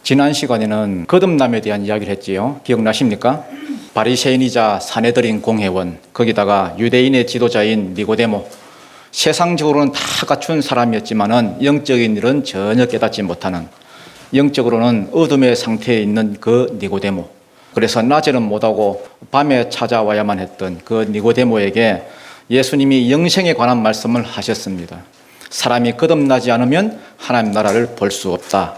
지난 시간에는 거듭남에 대한 이야기를 했지요. 기억나십니까? 바리새인이자 사내들인 공회원, 거기다가 유대인의 지도자인 니고데모, 세상적으로는 다 갖춘 사람이었지만은 영적인 일은 전혀 깨닫지 못하는, 영적으로는 어둠의 상태에 있는 그 니고데모. 그래서 낮에는 못하고 밤에 찾아와야만 했던 그 니고데모에게 예수님이 영생에 관한 말씀을 하셨습니다. 사람이 거듭나지 않으면 하나님 나라를 볼 수 없다.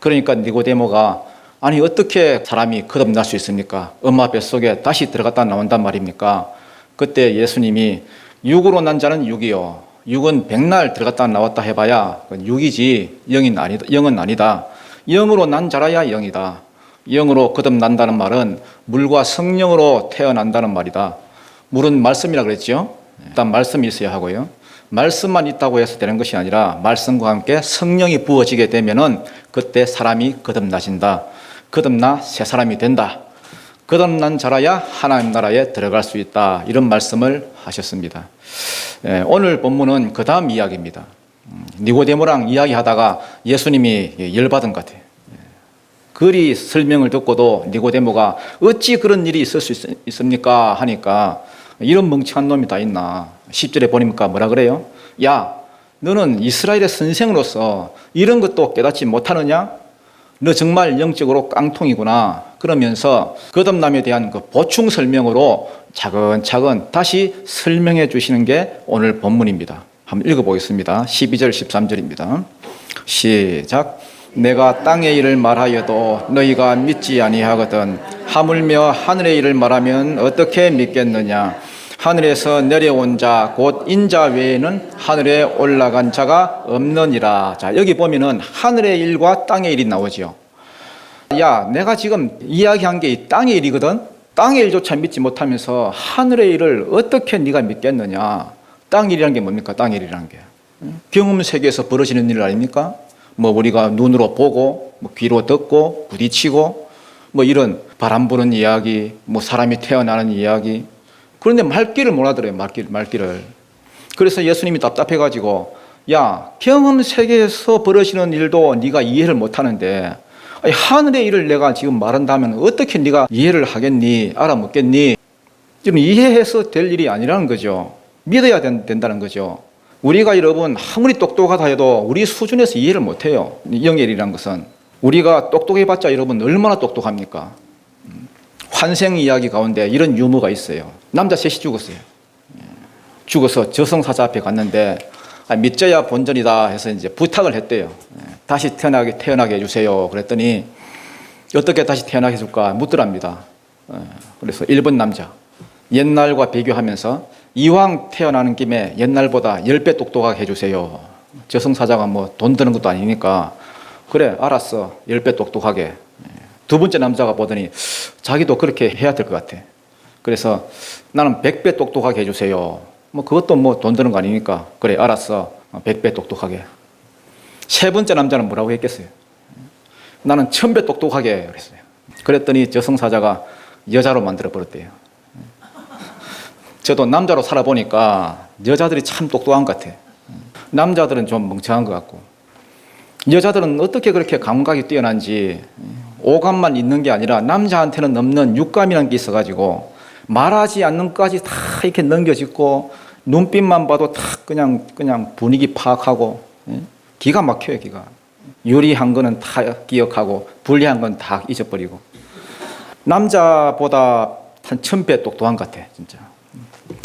그러니까 니고데모가 아니 어떻게 사람이 거듭날 수 있습니까? 엄마 뱃속에 다시 들어갔다 나온단 말입니까? 그때 예수님이 육으로 난 자는 육이요, 육은 백날 들어갔다 나왔다 해봐야 육이지 영은 아니다. 영으로 난 자라야 영이다. 영으로 거듭난다는 말은 물과 성령으로 태어난다는 말이다. 물은 말씀이라 그랬죠. 일단 말씀이 있어야 하고요, 말씀만 있다고 해서 되는 것이 아니라 말씀과 함께 성령이 부어지게 되면은 그때 사람이 거듭나진다. 거듭나 새 사람이 된다. 거듭난 자라야 하나님 나라에 들어갈 수 있다. 이런 말씀을 하셨습니다. 오늘 본문은 그 다음 이야기입니다. 니고데모랑 이야기하다가 예수님이 열받은 것 같아요. 그리 설명을 듣고도 니고데모가 어찌 그런 일이 있을 수 있습니까 하니까 이런 멍청한 놈이 다 있나. 10절에 보니까 뭐라 그래요? 야, 너는 이스라엘의 선생으로서 이런 것도 깨닫지 못하느냐? 너 정말 영적으로 깡통이구나. 그러면서 거듭남에 대한 그 보충 설명으로 차근차근 다시 설명해 주시는 게 오늘 본문입니다. 한번 읽어보겠습니다. 12절 13절입니다. 시작. 내가 땅의 일을 말하여도 너희가 믿지 아니하거든 하물며 하늘의 일을 말하면 어떻게 믿겠느냐. 하늘에서 내려온 자 곧 인자 외에는 하늘에 올라간 자가 없느니라. 자, 여기 보면은 하늘의 일과 땅의 일이 나오죠. 야, 내가 지금 이야기한 게 이 땅의 일이거든. 땅의 일조차 믿지 못하면서 하늘의 일을 어떻게 네가 믿겠느냐. 땅의 일이라는 게 뭡니까? 땅의 일이라는 게 경험 세계에서 벌어지는 일 아닙니까? 뭐 우리가 눈으로 보고 뭐 귀로 듣고 부딪히고 뭐 이런 바람 부는 이야기, 뭐 사람이 태어나는 이야기. 그런데 말귀를 못 알아들어요. 말귀를. 그래서 예수님이 답답해가지고 야, 경험 세계에서 벌어지는 일도 네가 이해를 못하는데 아니, 하늘의 일을 내가 지금 말한다면 어떻게 네가 이해를 하겠니? 알아먹겠니? 지금 이해해서 될 일이 아니라는 거죠. 믿어야 된다는 거죠. 우리가 여러분 아무리 똑똑하다 해도 우리 수준에서 이해를 못해요. 영의 일이라는 것은. 우리가 똑똑해봤자 여러분 얼마나 똑똑합니까? 환생 이야기 가운데 이런 유머가 있어요. 남자 셋이 죽었어요. 죽어서 저승사자 앞에 갔는데 믿져야 본전이다 해서 이제 부탁을 했대요. 다시 태어나게 해주세요. 그랬더니 어떻게 다시 태어나게 해줄까 묻더랍니다. 그래서 1번 남자 옛날과 비교하면서 이왕 태어나는 김에 옛날보다 10배 똑똑하게 해주세요. 저승사자가 뭐 돈 드는 것도 아니니까 그래 알았어 10배 똑똑하게. 두 번째 남자가 보더니 자기도 그렇게 해야 될 것 같아. 그래서 나는 100배 똑똑하게 해주세요. 뭐 그것도 뭐 돈 드는 거 아니니까 그래 알았어 100배 똑똑하게. 세 번째 남자는 뭐라고 했겠어요? 나는 1000배 똑똑하게 그랬어요. 그랬더니 저승사자가 여자로 만들어 버렸대요. 저도 남자로 살아보니까 여자들이 참 똑똑한 것 같아. 남자들은 좀 멍청한 것 같고 여자들은 어떻게 그렇게 감각이 뛰어난지 오감만 있는 게 아니라 남자한테는 없는 육감이라는 게 있어가지고 말하지 않는 것까지 다 이렇게 넘겨짚고 눈빛만 봐도 다 그냥 분위기 파악하고 기가 막혀요. 기가 유리한 거는 다 기억하고 불리한 건 다 잊어버리고 남자보다 한 1000배 똑똑한 것 같아 진짜.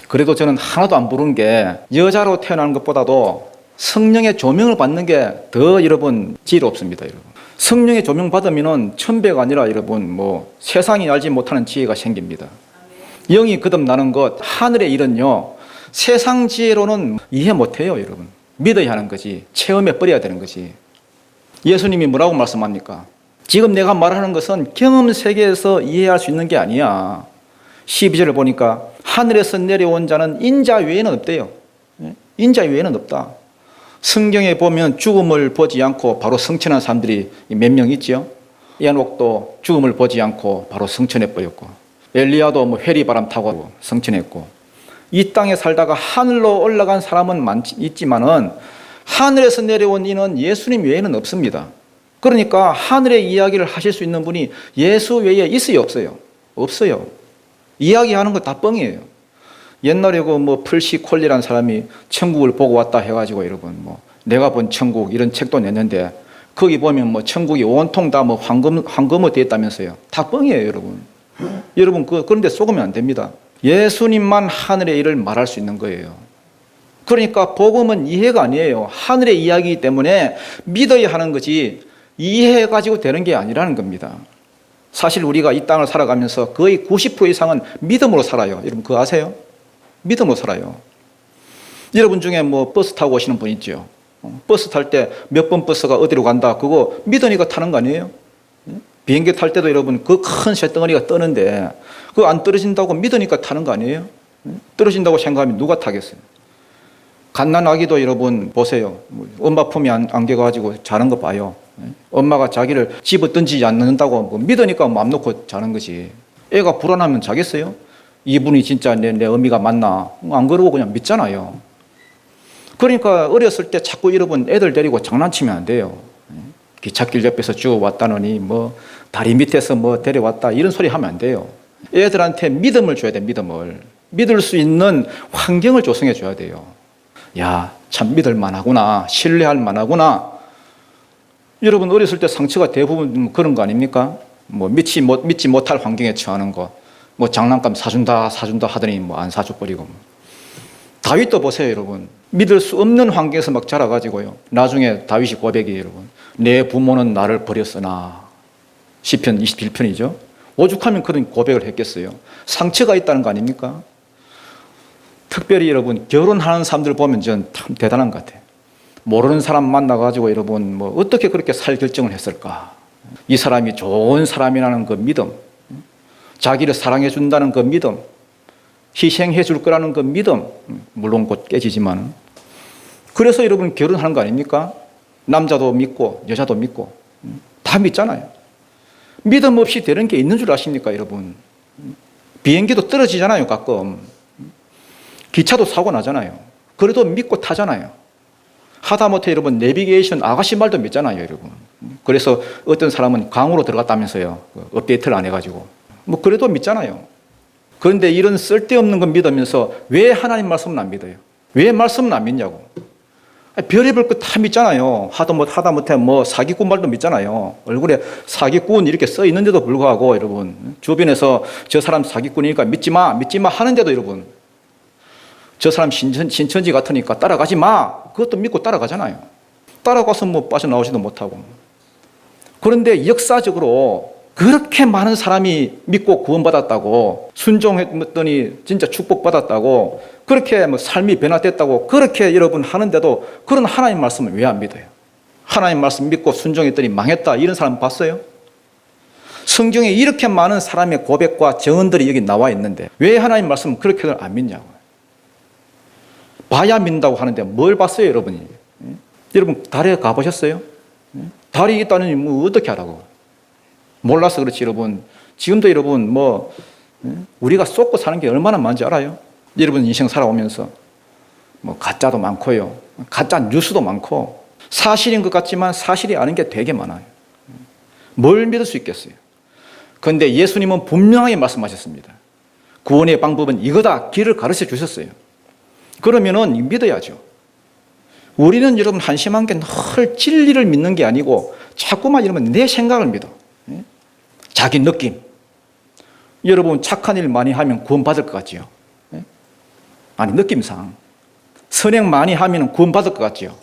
그래도 저는 하나도 안 부른 게 여자로 태어나는 것보다도 성령의 조명을 받는 게 더 여러분 지혜롭습니다. 여러분 성령의 조명 받으면은 1000배가 아니라 여러분 뭐 세상이 알지 못하는 지혜가 생깁니다. 영이 거듭나는 것 하늘의 일은요 세상 지혜로는 이해 못해요. 여러분 믿어야 하는 거지. 체험해 버려야 되는 거지. 예수님이 뭐라고 말씀합니까? 지금 내가 말하는 것은 경험 세계에서 이해할 수 있는 게 아니야. 12절을 보니까 하늘에서 내려온 자는 인자 외에는 없대요. 인자 외에는 없다. 성경에 보면 죽음을 보지 않고 바로 성천한 사람들이 몇 명 있죠. 에녹도 죽음을 보지 않고 바로 성천해 버렸고 엘리야도 뭐 회리바람 타고 성천했고 이 땅에 살다가 하늘로 올라간 사람은 있지만은 하늘에서 내려온 이는 예수님 외에는 없습니다. 그러니까 하늘의 이야기를 하실 수 있는 분이 예수 외에 있어요, 없어요? 없어요. 이야기하는 거 다 뻥이에요. 옛날에 그 뭐 플시 콜리라는 사람이 천국을 보고 왔다 해가지고 여러분 뭐 내가 본 천국 이런 책도 냈는데 거기 보면 뭐 천국이 온통 다 뭐 황금으로 되어 있다면서요. 다 뻥이에요, 여러분. 여러분 그런데 속으면 안 됩니다. 예수님만 하늘의 일을 말할 수 있는 거예요. 그러니까 복음은 이해가 아니에요. 하늘의 이야기이기 때문에 믿어야 하는 거지 이해해가지고 되는 게 아니라는 겁니다. 사실 우리가 이 땅을 살아가면서 거의 90% 이상은 믿음으로 살아요. 여러분 그거 아세요? 믿음으로 살아요. 여러분 중에 뭐 버스 타고 오시는 분 있죠. 버스 탈 때 몇 번 버스가 어디로 간다 그거 믿으니까 타는 거 아니에요? 비행기 탈 때도 여러분 그 큰 쇳덩어리가 떠는데 그거 안 떨어진다고 믿으니까 타는 거 아니에요? 떨어진다고 생각하면 누가 타겠어요? 갓난아기도 여러분 보세요. 엄마 품에 안겨가지고 자는 거 봐요. 엄마가 자기를 집어 던지지 않는다고 뭐 믿으니까 마음 놓고 자는 거지. 애가 불안하면 자겠어요? 이분이 진짜 내 어미가 맞나? 안 그러고 그냥 믿잖아요. 그러니까 어렸을 때 자꾸 여러분 애들 데리고 장난치면 안 돼요. 기찻길 옆에서 쭉 왔다느니 뭐 다리 밑에서 뭐 데려왔다 이런 소리 하면 안 돼요. 애들한테 믿음을 줘야 돼. 믿음을. 믿을 수 있는 환경을 조성해 줘야 돼요. 야, 참 믿을 만하구나. 신뢰할 만하구나. 여러분 어렸을 때 상처가 대부분 그런 거 아닙니까? 뭐 믿지 못할 환경에 처하는 거. 뭐 장난감 사준다 하더니 뭐 안 사줘 버리고. 다윗도 보세요, 여러분. 믿을 수 없는 환경에서 막 자라가지고요. 나중에 다윗이 고백이에요, 여러분. 내 부모는 나를 버렸으나. 시편 21편이죠. 오죽하면 그런 고백을 했겠어요. 상처가 있다는 거 아닙니까? 특별히 여러분 결혼하는 사람들 보면 전 참 대단한 것 같아요. 모르는 사람 만나가지고 여러분 뭐 어떻게 그렇게 살 결정을 했을까? 이 사람이 좋은 사람이라는 그 믿음, 자기를 사랑해 준다는 그 믿음, 희생해 줄 거라는 그 믿음, 물론 곧 깨지지만 그래서 여러분 결혼하는 거 아닙니까? 남자도 믿고 여자도 믿고 다 믿잖아요. 믿음 없이 되는 게 있는 줄 아십니까, 여러분? 비행기도 떨어지잖아요, 가끔. 기차도 사고 나잖아요. 그래도 믿고 타잖아요. 하다못해 여러분 내비게이션 아가씨 말도 믿잖아요, 여러분. 그래서 어떤 사람은 강으로 들어갔다면서요. 업데이트를 안 해가지고. 뭐 그래도 믿잖아요. 그런데 이런 쓸데없는 거 믿으면서 왜 하나님 말씀은 안 믿어요? 왜 말씀은 안 믿냐고. 별의별 거 다 믿잖아요. 하다못해 뭐 사기꾼 말도 믿잖아요. 얼굴에 사기꾼 이렇게 써 있는데도 불구하고 여러분 주변에서 저 사람 사기꾼이니까 믿지 마 하는데도 여러분 저 사람 신천지 같으니까 따라가지 마. 그것도 믿고 따라가잖아요. 따라가서 뭐 빠져나오지도 못하고. 그런데 역사적으로 그렇게 많은 사람이 믿고 구원받았다고 순종했더니 진짜 축복받았다고 그렇게 뭐 삶이 변화됐다고 그렇게 여러분 하는데도 그런 하나님 말씀을 왜 안 믿어요? 하나님 말씀 믿고 순종했더니 망했다 이런 사람 봤어요? 성경에 이렇게 많은 사람의 고백과 증언들이 여기 나와 있는데 왜 하나님 말씀을 그렇게들 안 믿냐고요? 봐야 믿는다고 하는데 뭘 봤어요, 여러분이? 여러분 달에 가보셨어요? 달이 있다니 뭐 어떻게 하라고? 몰라서 그렇지, 여러분. 지금도 여러분 뭐 우리가 쏟고 사는 게 얼마나 많은지 알아요? 여러분 인생 살아오면서 뭐 가짜도 많고요, 가짜 뉴스도 많고 사실인 것 같지만 사실이 아닌 게 되게 많아요. 뭘 믿을 수 있겠어요? 그런데 예수님은 분명하게 말씀하셨습니다. 구원의 방법은 이거다. 길을 가르쳐 주셨어요. 그러면은 믿어야죠. 우리는 여러분 한심한 게 늘 진리를 믿는 게 아니고 자꾸만 이러면 내 생각을 믿어. 자기 느낌. 여러분 착한 일 많이 하면 구원받을 것 같지요? 아니 느낌상. 선행 많이 하면 구원받을 것 같지요?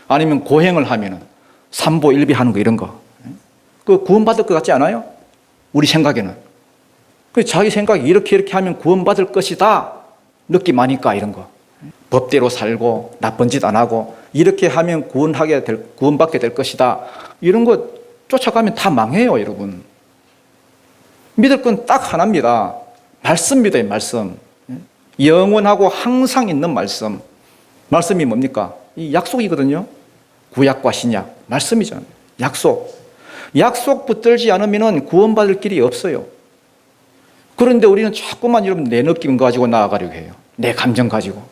아니면 고행을 하면 삼보 일비하는 거 이런 거. 그 구원받을 것 같지 않아요? 우리 생각에는. 자기 생각이 이렇게 하면 구원받을 것이다. 느낌 아니까 이런 거. 법대로 살고 나쁜 짓 안 하고 이렇게 하면 구원받게 될 것이다. 이런 거 쫓아가면 다 망해요, 여러분. 믿을 건 딱 하나입니다. 말씀 믿어요, 말씀. 영원하고 항상 있는 말씀. 말씀이 뭡니까? 이 약속이거든요. 구약과 신약. 말씀이잖아요. 약속. 약속 붙들지 않으면 구원받을 길이 없어요. 그런데 우리는 자꾸만 여러분 내 느낌 가지고 나아가려고 해요. 내 감정 가지고.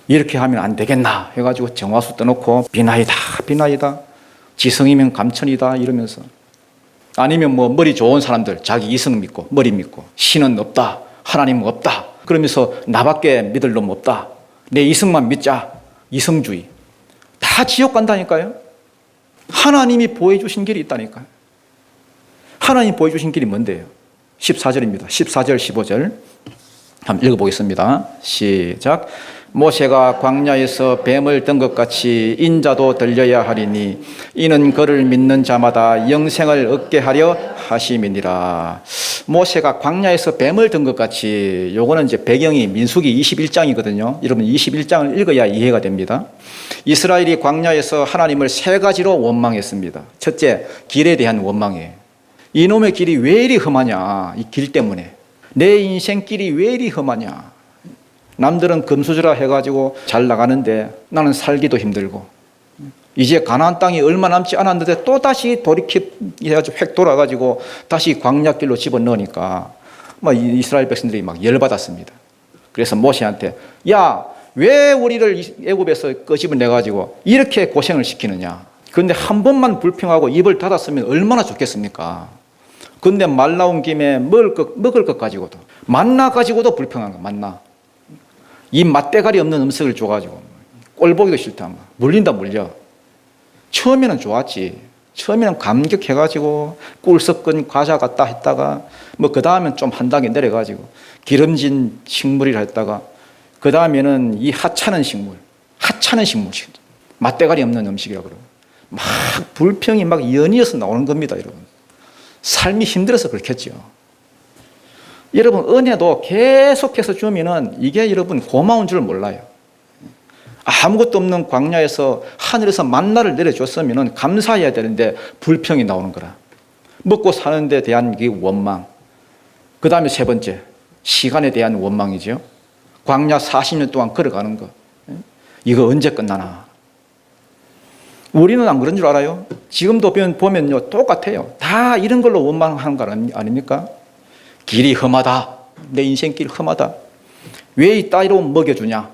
이렇게 하면 안 되겠나 해가지고 정화수 떠놓고 비나이다. 지성이면 감천이다 이러면서. 아니면 뭐 머리 좋은 사람들 자기 이성 믿고 머리 믿고 신은 없다, 하나님은 없다 그러면서 나밖에 믿을 놈 없다, 내 이성만 믿자, 이성주의. 다 지옥 간다니까요. 하나님이 보여주신 길이 있다니까요. 하나님이 보여주신 길이 뭔데요? 14절입니다. 14절 15절 한번 읽어보겠습니다. 시작. 모세가 광야에서 뱀을 든 것 같이 인자도 들려야 하리니 이는 그를 믿는 자마다 영생을 얻게 하려 하심이니라. 모세가 광야에서 뱀을 든 것 같이, 요거는 이제 배경이 민수기 21장이거든요. 여러분 21장을 읽어야 이해가 됩니다. 이스라엘이 광야에서 하나님을 세 가지로 원망했습니다. 첫째, 길에 대한 원망이에요. 이놈의 길이 왜 이리 험하냐, 이 길 때문에. 내 인생 길이 왜 이리 험하냐. 남들은 금수저라 해가지고 잘 나가는데 나는 살기도 힘들고, 이제 가나안 땅이 얼마 남지 않았는데 또다시 해가지고 획 돌아가지고 다시 광야길로 집어넣으니까 막 이스라엘 백성들이 막 열받았습니다. 그래서 모세한테, 야, 왜 우리를 애굽에서 끄집어내가지고 이렇게 고생을 시키느냐. 그런데 한 번만 불평하고 입을 닫았으면 얼마나 좋겠습니까. 그런데 말 나온 김에 먹을 것 가지고도, 만나 가지고도 불평한 거. 만나, 이 맛대가리 없는 음식을 줘가지고 꼴보기도 싫다. 물린다 물려. 처음에는 좋았지. 처음에는 감격해가지고 꿀 섞은 과자 같다 했다가 뭐 그 다음엔 좀 한 단계 내려가지고 기름진 식물이라 했다가 그 다음에는 이 하찮은 식물, 맛대가리 없는 음식이라고 그러고 막 불평이 막 연이어서 나오는 겁니다, 여러분. 삶이 힘들어서 그렇겠죠. 여러분, 은혜도 계속해서 주면은 이게 여러분 고마운 줄 몰라요. 아무것도 없는 광야에서 하늘에서 만나를 내려줬으면 감사해야 되는데 불평이 나오는 거라. 먹고 사는 데 대한 원망. 그 다음에 세 번째, 시간에 대한 원망이죠. 광야 40년 동안 걸어가는 거. 이거 언제 끝나나. 우리는 안 그런 줄 알아요? 지금도 보면요, 똑같아요. 다 이런 걸로 원망하는 거 아닙니까? 길이 험하다. 내 인생길 험하다. 왜 이 따위로 먹여주냐?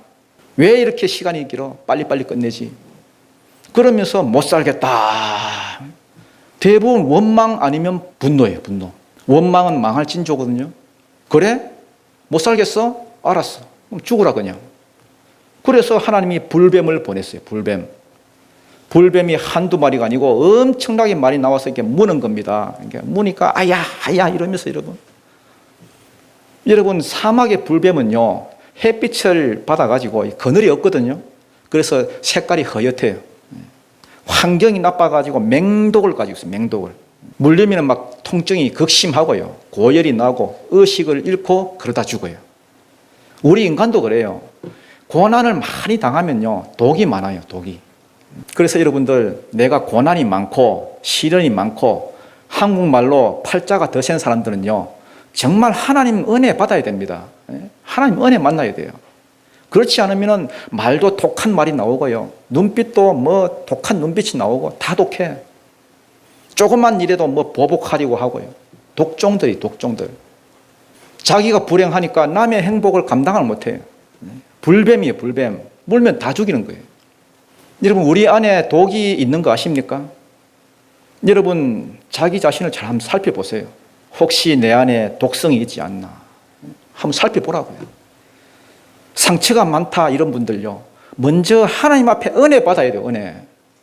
왜 이렇게 시간이 길어? 빨리빨리 끝내지. 그러면서 못 살겠다. 대부분 원망 아니면 분노예요, 분노. 원망은 망할 징조거든요. 그래? 못 살겠어? 알았어. 그럼 죽으라 그냥. 그래서 하나님이 불뱀을 보냈어요, 불뱀. 불뱀이 한두 마리가 아니고 엄청나게 많이 나와서 이렇게 무는 겁니다. 이렇게 무니까 아야, 아야 이러면서 여러분 사막의 불뱀은요, 햇빛을 받아가지고 그늘이 없거든요. 그래서 색깔이 허옇해요. 환경이 나빠가지고 맹독을 가지고 있어요, 맹독을. 물리면 막 통증이 극심하고요, 고열이 나고 의식을 잃고 그러다 죽어요. 우리 인간도 그래요. 고난을 많이 당하면요, 독이 많아요, 독이. 그래서 여러분들, 내가 고난이 많고 시련이 많고 한국말로 팔자가 더 센 사람들은요, 정말 하나님 은혜 받아야 됩니다. 하나님 은혜 만나야 돼요. 그렇지 않으면 말도 독한 말이 나오고요, 눈빛도 뭐 독한 눈빛이 나오고 다 독해. 조금만 일해도 뭐 보복하려고 하고요. 독종들이 독종들. 자기가 불행하니까 남의 행복을 감당을 못해요. 불뱀이에요, 불뱀. 물면 다 죽이는 거예요. 여러분, 우리 안에 독이 있는 거 아십니까? 여러분, 자기 자신을 잘 한번 살펴보세요. 혹시 내 안에 독성이 있지 않나 한번 살펴보라고요. 상처가 많다 이런 분들요, 먼저 하나님 앞에 은혜 받아야 돼요. 은혜,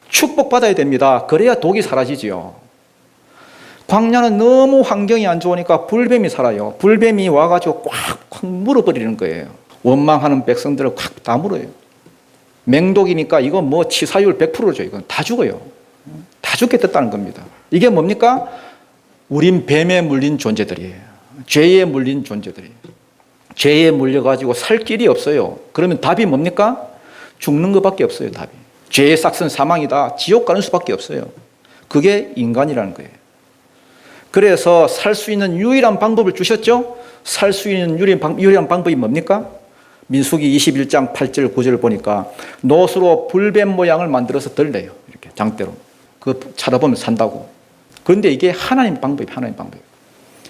축복 받아야 됩니다. 그래야 독이 사라지지요. 광야는 너무 환경이 안 좋으니까 불뱀이 살아요. 불뱀이 와가지고 꽉꽉 물어버리는 거예요. 원망하는 백성들을 꽉 다 물어요. 맹독이니까 이거 뭐 치사율 100%죠. 이건 다 죽어요. 다 죽게 됐다는 겁니다. 이게 뭡니까? 우린 뱀에 물린 존재들이에요. 죄에 물린 존재들이에요. 죄에 물려가지고 살 길이 없어요. 그러면 답이 뭡니까? 죽는 것밖에 없어요, 답이. 죄의 싹은 사망이다. 지옥 가는 수밖에 없어요. 그게 인간이라는 거예요. 그래서 살 수 있는 유일한 방법을 주셨죠? 살 수 있는 유일한 방법이 뭡니까? 민수기 21장 8절 9절을 보니까 노수로 불뱀 모양을 만들어서 들래요. 이렇게 장대로. 그거 찾아보면 산다고. 그런데 이게 하나님 방법이에요, 하나님 방법.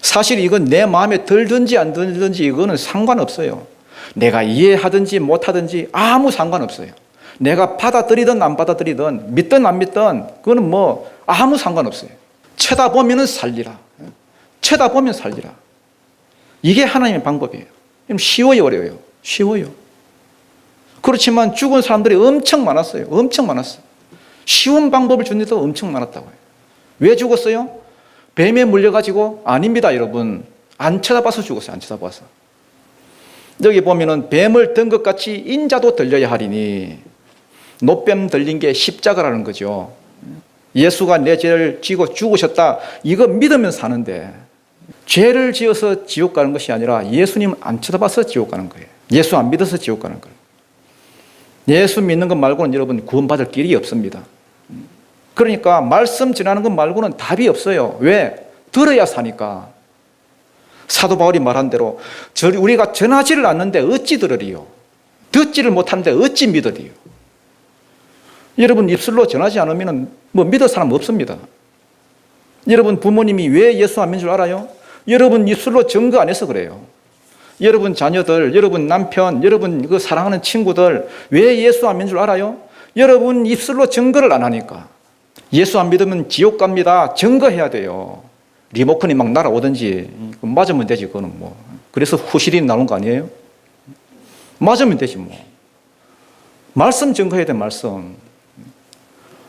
사실 이건 내 마음에 들든지 안 들든지 이거는 상관없어요. 내가 이해하든지 못하든지 아무 상관없어요. 내가 받아들이든 안 받아들이든 믿든 안 믿든 그거는 뭐 아무 상관없어요. 쳐다보면 살리라. 쳐다보면 살리라. 이게 하나님의 방법이에요. 쉬워요, 어려워요? 쉬워요. 그렇지만 죽은 사람들이 엄청 많았어요. 엄청 많았어요. 쉬운 방법을 준 데도 엄청 많았다고요. 왜 죽었어요? 뱀에 물려가지고? 아닙니다, 여러분. 안 쳐다봐서 죽었어요. 안 쳐다봐서. 여기 보면은 뱀을 든 것 같이 인자도 들려야 하리니, 노뱀 들린 게 십자가라는 거죠. 예수가 내 죄를 지고 죽으셨다. 이거 믿으면 사는데, 죄를 지어서 지옥 가는 것이 아니라 예수님 안 쳐다봐서 지옥 가는 거예요. 예수 안 믿어서 지옥 가는 거예요. 예수 믿는 것 말고는 여러분 구원받을 길이 없습니다. 그러니까 말씀 전하는 것 말고는 답이 없어요. 왜? 들어야 사니까. 사도 바울이 말한 대로 우리가 전하지를 않는데 어찌 들으리요? 듣지를 못하는데 어찌 믿으리요? 여러분 입술로 전하지 않으면 뭐 믿을 사람 없습니다. 여러분 부모님이 왜 예수 안 믿는 줄 알아요? 여러분 입술로 증거 안 해서 그래요. 여러분 자녀들, 여러분 남편, 여러분 그 사랑하는 친구들 왜 예수 안 믿는 줄 알아요? 여러분 입술로 증거를 안 하니까. 예수 안 믿으면 지옥 갑니다. 증거해야 돼요. 리모컨이 막 날아오든지 맞으면 되지. 그거는 뭐. 그래서 후실이 나오는 거 아니에요? 맞으면 되지 뭐. 말씀 증거해야 돼. 말씀.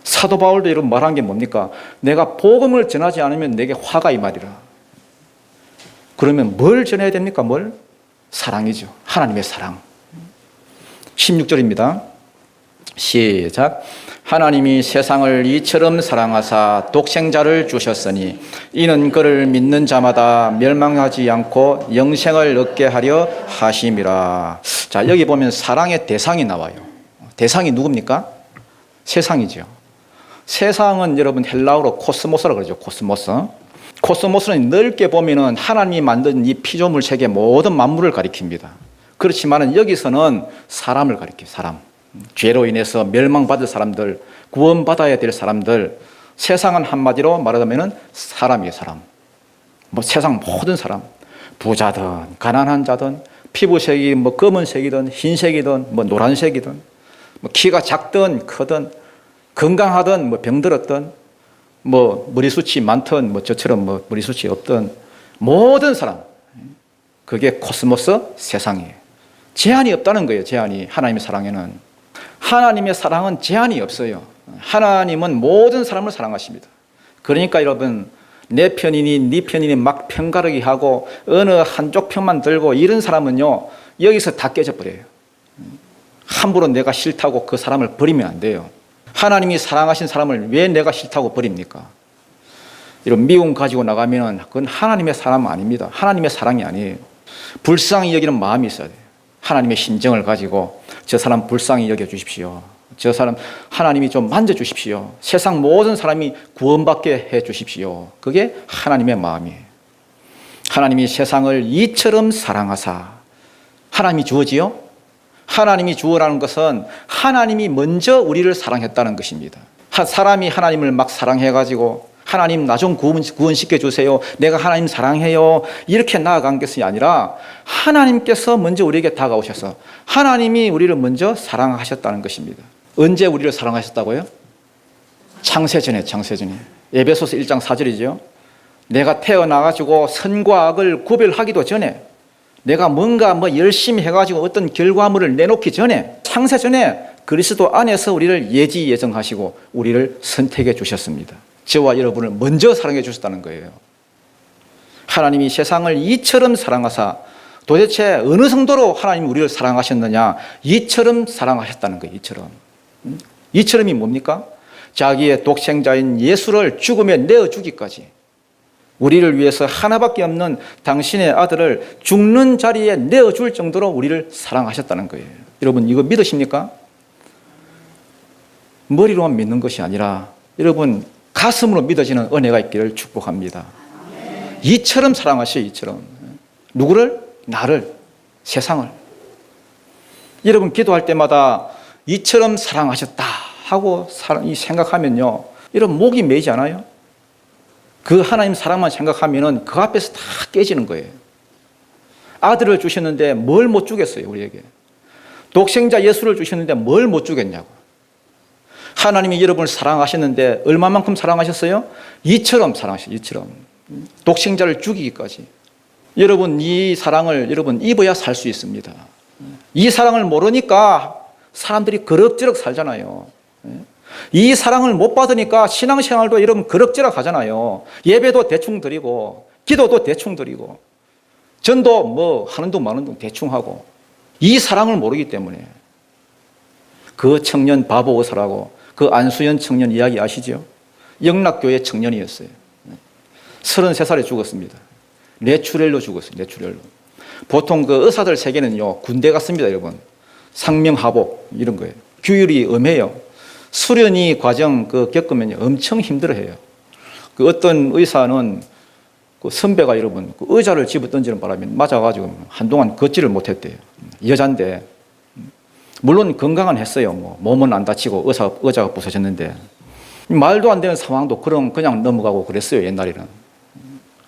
사도 바울도 이런 말한 게 뭡니까? 내가 복음을 전하지 않으면 내게 화가 이 말이라. 그러면 뭘 전해야 됩니까? 뭘? 사랑이죠. 하나님의 사랑. 16절입니다. 시작. 하나님이 세상을 이처럼 사랑하사 독생자를 주셨으니 이는 그를 믿는 자마다 멸망하지 않고 영생을 얻게 하려 하심이라. 자, 여기 보면 사랑의 대상이 나와요. 대상이 누굽니까? 세상이죠. 세상은 여러분 헬라어로 코스모스라고 그러죠. 코스모스. 코스모스는 넓게 보면은 하나님이 만든 이 피조물 세계 모든 만물을 가리킵니다. 그렇지만은 여기서는 사람을 가리켜요. 사람. 죄로 인해서 멸망받을 사람들, 구원받아야 될 사람들, 세상은 한마디로 말하자면은 사람이에요, 사람. 뭐 세상 모든 사람, 부자든 가난한 자든 피부색이 뭐 검은색이든 흰색이든 뭐 노란색이든 뭐 키가 작든 크든 건강하든 뭐 병들었든 뭐 머리숱이 많든 뭐 저처럼 뭐 머리숱이 없든 모든 사람, 그게 코스모스 세상이에요. 제한이 없다는 거예요. 제한이. 하나님의 사랑에는. 하나님의 사랑은 제한이 없어요. 하나님은 모든 사람을 사랑하십니다. 그러니까 여러분 내 편이니 네 편이니 막 편가르기 하고 어느 한쪽 편만 들고 이런 사람은요 여기서 다 깨져버려요. 함부로 내가 싫다고 그 사람을 버리면 안 돼요. 하나님이 사랑하신 사람을 왜 내가 싫다고 버립니까? 이런 미움 가지고 나가면 그건 하나님의 사람 아닙니다. 하나님의 사랑이 아니에요. 불쌍히 여기는 마음이 있어야 돼요. 하나님의 심정을 가지고 저 사람 불쌍히 여겨주십시오. 저 사람 하나님이 좀 만져주십시오. 세상 모든 사람이 구원받게 해주십시오. 그게 하나님의 마음이에요. 하나님이 세상을 이처럼 사랑하사. 하나님이 주어지요? 하나님이 주어라는 것은 하나님이 먼저 우리를 사랑했다는 것입니다. 사람이 하나님을 막 사랑해가지고 하나님 나 좀 구원시켜 주세요. 내가 하나님 사랑해요. 이렇게 나아간 것이 아니라 하나님께서 먼저 우리에게 다가오셔서 하나님이 우리를 먼저 사랑하셨다는 것입니다. 언제 우리를 사랑하셨다고요? 창세전에. 에베소서 1장 4절이죠. 내가 태어나가지고 선과 악을 구별하기도 전에 내가 뭔가 열심히 해가지고 어떤 결과물을 내놓기 전에 창세전에 그리스도 안에서 우리를 예지예정하시고 우리를 선택해 주셨습니다. 저와 여러분을 먼저 사랑해 주셨다는 거예요. 하나님이 세상을 이처럼 사랑하사. 도대체 어느 정도로 하나님이 우리를 사랑하셨느냐? 이처럼 사랑하셨다는 거예요. 이처럼이 뭡니까? 자기의 독생자인 예수를 죽음에 내어주기까지 우리를 위해서 하나밖에 없는 당신의 아들을 죽는 자리에 내어줄 정도로 우리를 사랑하셨다는 거예요. 여러분 이거 믿으십니까? 머리로만 믿는 것이 아니라 여러분 가슴으로 믿어지는 은혜가 있기를 축복합니다. 이처럼 사랑하셔요. 이처럼. 누구를? 나를, 세상을. 여러분 기도할 때마다 이처럼 사랑하셨다 하고 생각하면요 여러분 목이 메이지 않아요? 그 하나님 사랑만 생각하면은 그 앞에서 다 깨지는 거예요. 아들을 주셨는데 뭘 못 주겠어요 우리에게. 독생자 예수를 주셨는데 뭘 못 주겠냐고. 하나님이 여러분을 사랑하셨는데 얼마만큼 사랑하셨어요? 이처럼 사랑하셨어요. 이처럼. 독생자를 죽이기까지. 여러분 이 사랑을 여러분 입어야 살 수 있습니다. 이 사랑을 모르니까 사람들이 그럭저럭 살잖아요. 이 사랑을 못 받으니까 신앙생활도 여러분 그럭저럭 하잖아요. 예배도 대충 드리고 기도도 대충 드리고 전도 뭐 하는 둥 마는 둥 대충 하고 이 사랑을 모르기 때문에 그 청년 바보 의사라고 그 안수연 청년 이야기 아시죠? 영락교회 청년이었어요. 33살에 죽었습니다. 뇌출혈로 죽었어요. 뇌출혈로. 보통 그 의사들 세계는요 군대 같습니다. 여러분 상명하복 이런 거예요. 규율이 엄해요. 수련이 과정 겪으면 엄청 힘들어해요. 그 어떤 의사는 그 선배가 여러분 그 의자를 집어 던지는 바람에 맞아가지고 한동안 걷지를 못했대요. 여잔데 물론 건강은 했어요. 뭐 몸은 안 다치고 의자가 부서졌는데 말도 안 되는 상황도 그냥 넘어가고 그랬어요. 옛날에는.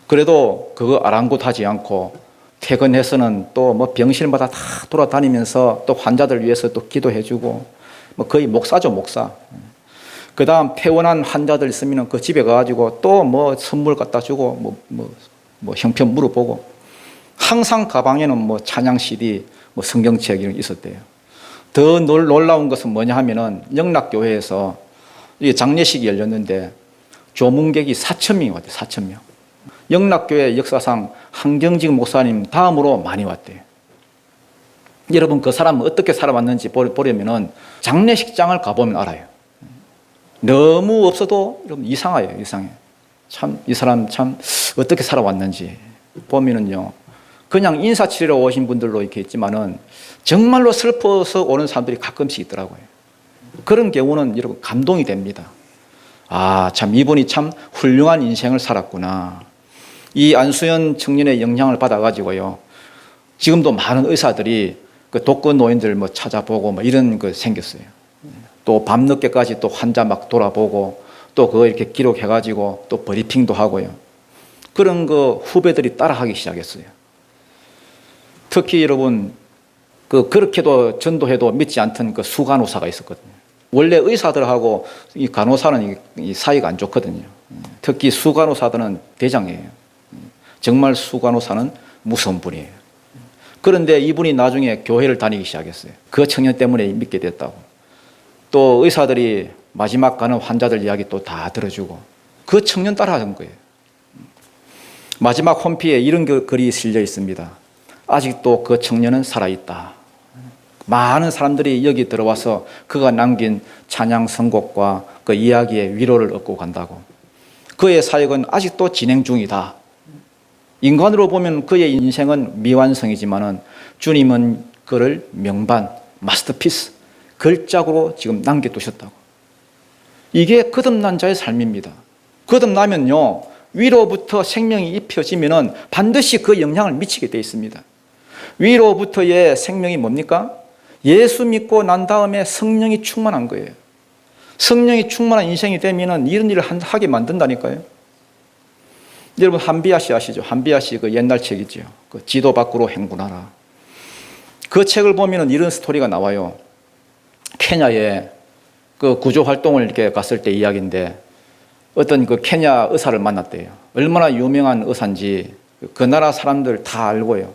그래도 그거 아랑곳하지 않고 퇴근해서는 또 뭐 병실마다 다 돌아다니면서 또 환자들 위해서 또 기도해주고 뭐 거의 목사죠, 목사. 그 다음 퇴원한 환자들 있으면 그 집에 가가지고 또 뭐 선물 갖다 주고 뭐 형편 물어보고 항상 가방에는 뭐 찬양 CD, 뭐 성경책 이런 게 있었대요. 더 놀라운 것은 뭐냐 하면은 영락교회에서 이 장례식이 열렸는데 조문객이 4,000명이 왔대요. 4,000명. 영락교회 역사상 한경직 목사님 다음으로 많이 왔대요. 여러분 그 사람은 어떻게 살아왔는지 보려면은 장례식장을 가보면 알아요. 너무 없어도 여러분 이상해요. 이상해. 참 이 사람 참 어떻게 살아왔는지 보면은요. 그냥 인사치레로 오신 분들로 이렇게 있지만은 정말로 슬퍼서 오는 사람들이 가끔씩 있더라고요. 그런 경우는 여러분 감동이 됩니다. 아, 참 이분이 참 훌륭한 인생을 살았구나. 이 안수연 청년의 영향을 받아가지고요. 지금도 많은 의사들이 그 독거 노인들 뭐 찾아보고 뭐 이런 거 생겼어요. 또 밤늦게까지 또 환자 막 돌아보고 또 그거 이렇게 기록해가지고 또 브리핑도 하고요. 그런 거 후배들이 따라하기 시작했어요. 특히 여러분 그렇게도 전도해도 믿지 않던 그 수간호사가 있었거든요. 원래 의사들하고 이 간호사는 이 사이가 안 좋거든요. 특히 수간호사들은 대장이에요. 정말 수간호사는 무서운 분이에요. 그런데 이분이 나중에 교회를 다니기 시작했어요. 그 청년 때문에 믿게 됐다고. 또 의사들이 마지막 가는 환자들 이야기 또 다 들어주고 그 청년 따라하는 거예요. 마지막 홈피에 이런 글이 실려 있습니다. 아직도 그 청년은 살아있다. 많은 사람들이 여기 들어와서 그가 남긴 찬양 선곡과 그 이야기의 위로를 얻고 간다고. 그의 사역은 아직도 진행 중이다. 인간으로 보면 그의 인생은 미완성이지만은 주님은 그를 명반, 마스터피스, 걸작으로 지금 남겨두셨다고. 이게 거듭난 자의 삶입니다. 거듭나면요, 위로부터 생명이 입혀지면은 반드시 그 영향을 미치게 되어 있습니다. 위로부터의 생명이 뭡니까? 예수 믿고 난 다음에 성령이 충만한 거예요. 성령이 충만한 인생이 되면은 이런 일을 하게 만든다니까요. 여러분 한비아 씨 아시죠? 한비아 씨 그 옛날 책이죠. 그 지도 밖으로 행군하라. 그 책을 보면은 이런 스토리가 나와요. 케냐에 그 구조 활동을 이렇게 갔을 때 이야기인데 어떤 그 케냐 의사를 만났대요. 얼마나 유명한 의사인지 그 나라 사람들 다 알고요.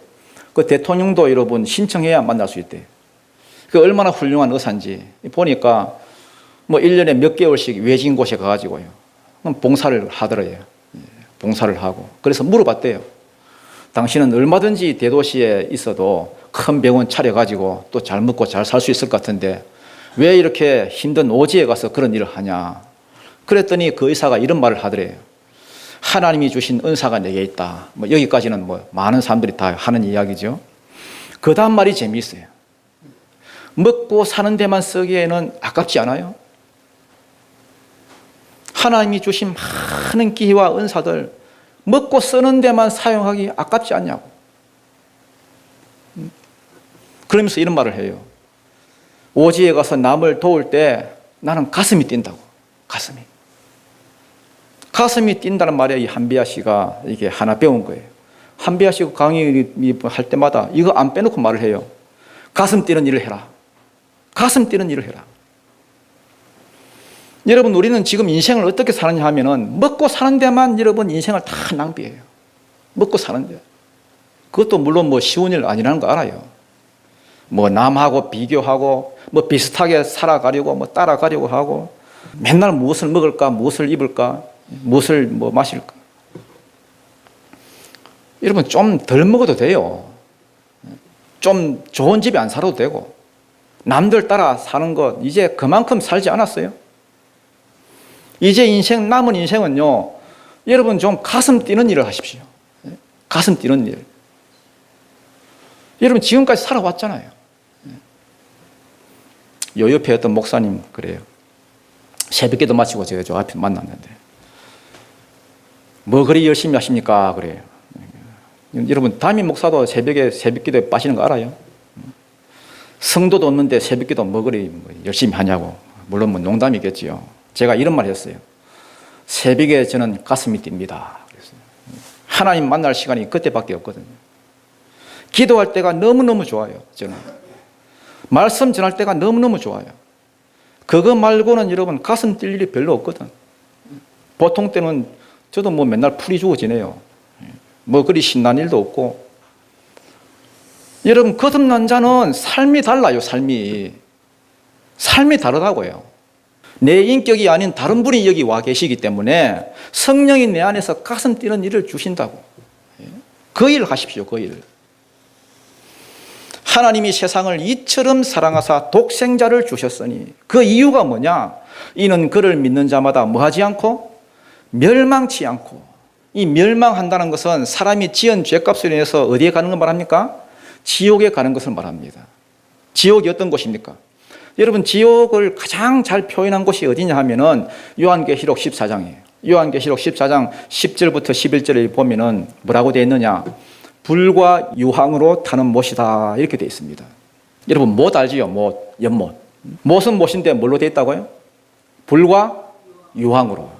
그 대통령도 여러분 신청해야 만날 수 있대요. 그 얼마나 훌륭한 의사인지 보니까 뭐 1년에 몇 개월씩 외진 곳에 가가지고요. 봉사를 하더래요. 봉사를 하고. 그래서 물어봤대요. 당신은 얼마든지 대도시에 있어도 큰 병원 차려가지고 또 잘 먹고 잘 살 수 있을 것 같은데 왜 이렇게 힘든 오지에 가서 그런 일을 하냐. 그랬더니 그 의사가 이런 말을 하더래요. 하나님이 주신 은사가 내게 있다. 뭐 여기까지는 뭐 많은 사람들이 다 하는 이야기죠. 그 다음 말이 재미있어요. 먹고 사는 데만 쓰기에는 아깝지 않아요? 하나님이 주신 많은 기회와 은사들 먹고 쓰는 데만 사용하기 아깝지 않냐고. 그러면서 이런 말을 해요. 오지에 가서 남을 도울 때 나는 가슴이 뛴다고. 가슴이 뛴다는 말에 이 한비아 씨가 이게 하나 배운 거예요. 한비아 씨가 강의할 때마다 이거 안 빼놓고 말을 해요. 가슴 뛰는 일을 해라. 가슴 뛰는 일을 해라. 여러분, 우리는 지금 인생을 어떻게 사느냐 하면은 먹고 사는 데만 여러분 인생을 다 낭비해요. 먹고 사는 데. 그것도 물론 뭐 쉬운 일 아니라는 거 알아요. 뭐 남하고 비교하고 뭐 비슷하게 살아가려고 뭐 따라가려고 하고 맨날 무엇을 먹을까, 무엇을 입을까, 무엇을 뭐 마실까. 여러분, 좀 덜 먹어도 돼요. 좀 좋은 집에 안 살아도 되고 남들 따라 사는 것 이제 그만큼 살지 않았어요? 이제 인생, 남은 인생은요, 여러분 좀 가슴 뛰는 일을 하십시오. 가슴 뛰는 일. 여러분 지금까지 살아왔잖아요. 요 옆에 어떤 목사님 그래요. 새벽기도 마치고 제가 저 앞에 만났는데 뭐 그리 열심히 하십니까? 그래요. 여러분 담임 목사도 새벽에 새벽기도에 빠지는 거 알아요? 성도도 없는데 새벽기도 뭐 그리 열심히 하냐고. 물론 뭐 농담이겠지요. 제가 이런 말 했어요. 새벽에 저는 가슴이 뜁니다. 그랬어요. 하나님 만날 시간이 그때밖에 없거든요. 기도할 때가 너무너무 좋아요. 저는 말씀 전할 때가 너무너무 좋아요. 그거 말고는 여러분 가슴 뛸 일이 별로 없거든. 보통 때는 저도 뭐 맨날 풀이 주고 지내요. 뭐 그리 신난 일도 없고. 여러분 거듭난 자는 삶이 달라요. 삶이 다르다고요. 내 인격이 아닌 다른 분이 여기 와 계시기 때문에 성령이 내 안에서 가슴 뛰는 일을 주신다고. 그 일을 하십시오. 그 일을. 하나님이 세상을 이처럼 사랑하사 독생자를 주셨으니 그 이유가 뭐냐? 이는 그를 믿는 자마다 뭐하지 않고 멸망치 않고. 이 멸망한다는 것은 사람이 지은 죄값으로 인해서 어디에 가는 걸 말합니까? 지옥에 가는 것을 말합니다. 지옥이 어떤 곳입니까? 여러분 지옥을 가장 잘 표현한 곳이 어디냐 하면은 요한계시록 14장이에요. 요한계시록 14장 10절부터 11절에 보면은 뭐라고 되어 있느냐? 불과 유황으로 타는 못이다 이렇게 되어 있습니다. 여러분 못 알지요? 못, 연못. 못은 못인데 뭘로 되어 있다고요? 불과 유황으로.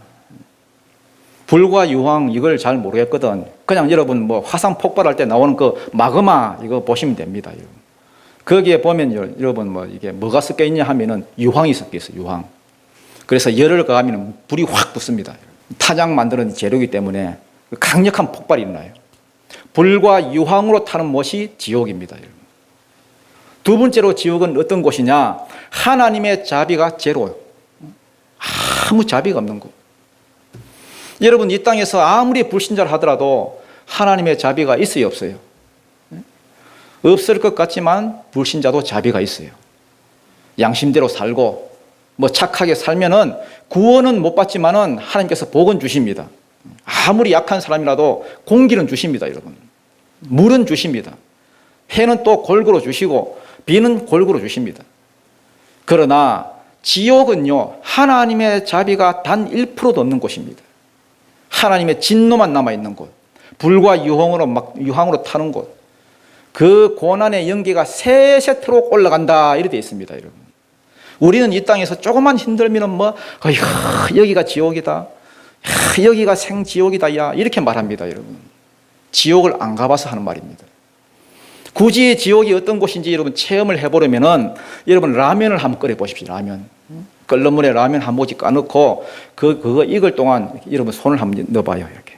불과 유황 이걸 잘 모르겠거든. 그냥 여러분 뭐 화산 폭발할 때 나오는 그 마그마 이거 보시면 됩니다. 여러분. 거기에 보면 여러분 뭐 이게 뭐가 섞여 있냐 하면은 유황이 섞여 있어요. 유황. 그래서 열을 가하면 불이 확 붙습니다. 타장 만드는 재료이기 때문에 강력한 폭발이 일어나요. 불과 유황으로 타는 못이 지옥입니다. 여러분. 두 번째로 지옥은 어떤 곳이냐? 하나님의 자비가 제로요. 아무 자비가 없는 곳. 여러분 이 땅에서 아무리 불신자를 하더라도 하나님의 자비가 있어요, 없어요? 없을 것 같지만 불신자도 자비가 있어요. 양심대로 살고 뭐 착하게 살면은 구원은 못 받지만은 하나님께서 복은 주십니다. 아무리 약한 사람이라도 공기는 주십니다, 여러분. 물은 주십니다. 해는 또 골고루 주시고 비는 골고루 주십니다. 그러나 지옥은요, 하나님의 자비가 단 1%도 없는 곳입니다. 하나님의 진노만 남아있는 곳, 불과 유황으로 타는 곳, 그 고난의 연기가 세세토록 올라간다 이렇게 되어 있습니다, 여러분. 우리는 이 땅에서 조금만 힘들면 뭐 여기가 지옥이다, 여기가 생지옥이다, 야 이렇게 말합니다, 여러분. 지옥을 안 가봐서 하는 말입니다. 굳이 지옥이 어떤 곳인지 여러분 체험을 해보려면은 여러분 라면을 한번 끓여 보십시오. 라면. 끓는 물에 라면 한 모지 까놓고 그거 익을 동안 여러분 손을 한번 넣어봐요. 이렇게.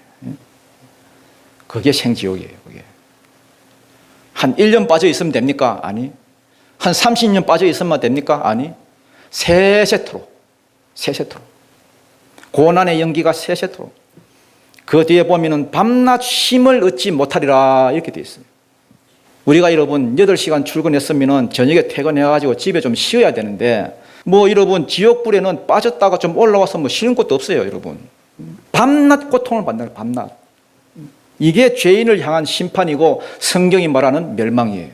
그게 생지옥이에요. 그게. 한 1년 빠져 있으면 됩니까? 아니. 한 30년 빠져 있으면 됩니까? 아니. 세세토록. 고난의 연기가 세세토록. 그 뒤에 보면은 밤낮 쉼을 얻지 못하리라 이렇게 되어 있어요. 우리가 여러분 8시간 출근했으면은 저녁에 퇴근해가지고 집에 좀 쉬어야 되는데 뭐 여러분 지옥불에는 빠졌다가 좀 올라와서 뭐 쉬는 것도 없어요, 여러분. 밤낮 고통을 받는 밤낮. 이게 죄인을 향한 심판이고 성경이 말하는 멸망이에요.